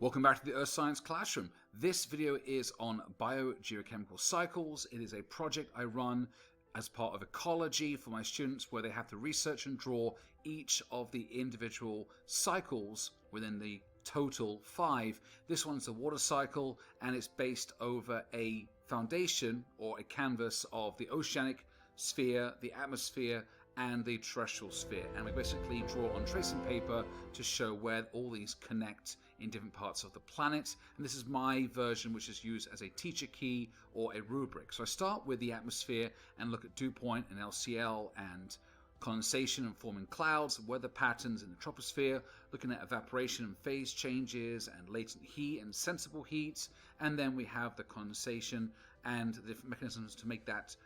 Welcome back to the Earth Science Classroom. This video is on biogeochemical cycles. It is a project I run as part of ecology for my students where they have to research and draw each of the individual cycles within the total 5. This one's the water cycle and it's based over a foundation or a canvas of the oceanic sphere, the atmosphere, and the terrestrial sphere, and we basically draw on tracing paper to show where all these connect in different parts of the planet. And this is my version, which is used as a teacher key or a rubric. So I start with the atmosphere and look at dew point and LCL and condensation and forming clouds, weather patterns in the troposphere, looking at evaporation and phase changes and latent heat and sensible heat. And then we have the condensation and the different mechanisms to make that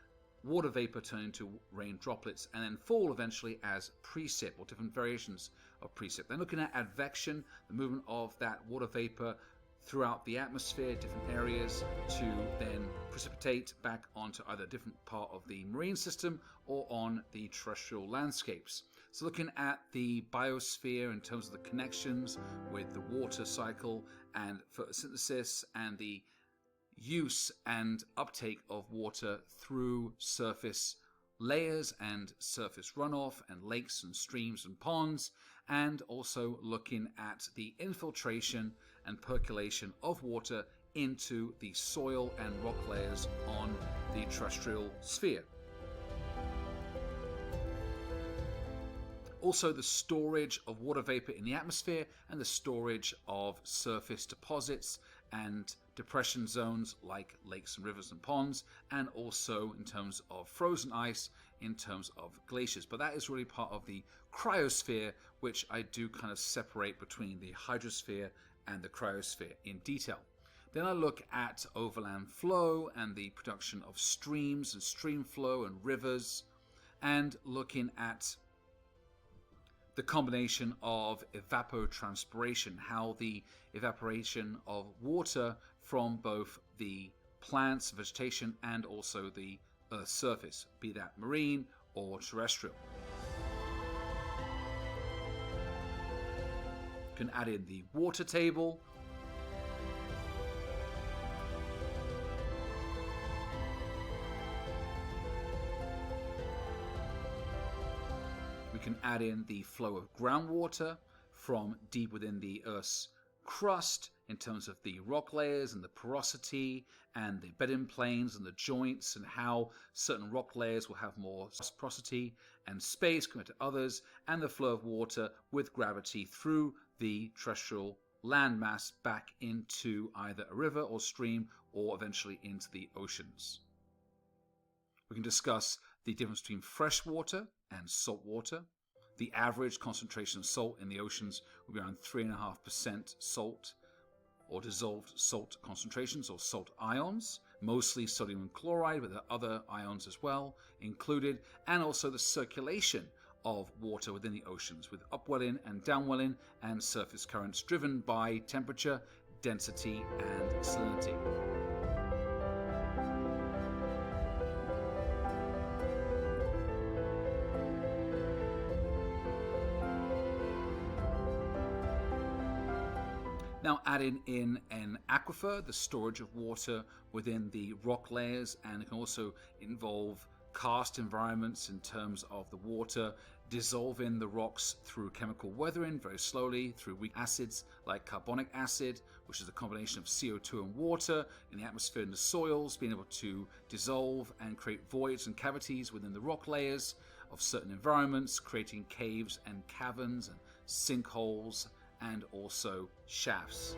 water vapor turn into rain droplets and then fall eventually as precip or different variations of precip. Then looking at advection, the movement of that water vapor throughout the atmosphere, different areas to then precipitate back onto either a different part of the marine system or on the terrestrial landscapes. So looking at the biosphere in terms of the connections with the water cycle and photosynthesis and the use and uptake of water through surface layers and surface runoff and lakes and streams and ponds, and also looking at the infiltration and percolation of water into the soil and rock layers on the terrestrial sphere. Also the storage of water vapor in the atmosphere and the storage of surface deposits and depression zones like lakes and rivers and ponds, and also in terms of frozen ice, in terms of glaciers. But that is really part of the cryosphere, which I do kind of separate between the hydrosphere and the cryosphere in detail. Then I look at overland flow and the production of streams and stream flow and rivers, and looking at the combination of evapotranspiration, how the evaporation of water from both the plants, vegetation, and also the Earth's surface, be that marine or terrestrial. You can add in the water table, we can add in the flow of groundwater from deep within the Earth's crust in terms of the rock layers and the porosity and the bedding planes and the joints and how certain rock layers will have more porosity and space compared to others, and the flow of water with gravity through the terrestrial landmass back into either a river or stream or eventually into the oceans. We can discuss the difference between fresh water and salt water. The average concentration of salt in the oceans will be around 3.5% salt or dissolved salt concentrations or salt ions, mostly sodium chloride, but there are other ions as well included, and also the circulation of water within the oceans with upwelling and downwelling and surface currents driven by temperature, density, and salinity. Now adding in an aquifer, the storage of water within the rock layers, and it can also involve karst environments in terms of the water dissolving the rocks through chemical weathering very slowly through weak acids like carbonic acid, which is a combination of CO2 and water in the atmosphere and the soils, being able to dissolve and create voids and cavities within the rock layers of certain environments, creating caves and caverns and sinkholes and also shafts.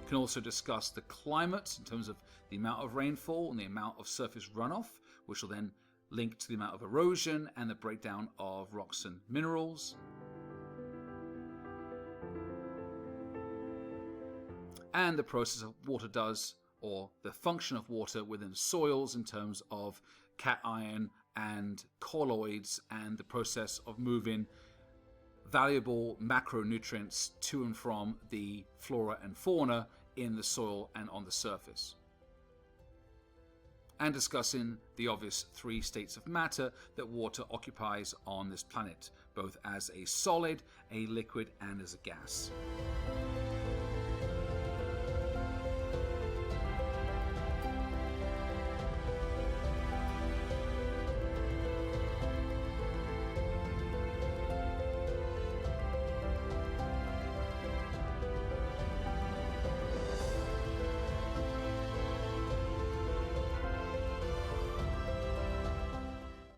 We can also discuss the climate in terms of the amount of rainfall and the amount of surface runoff, which will then link to the amount of erosion and the breakdown of rocks and minerals. And the process of water does, or the function of water within soils in terms of cation and colloids and the process of moving valuable macronutrients to and from the flora and fauna in the soil and on the surface. and discussing the obvious 3 states of matter that water occupies on this planet, both as a solid, a liquid, and as a gas.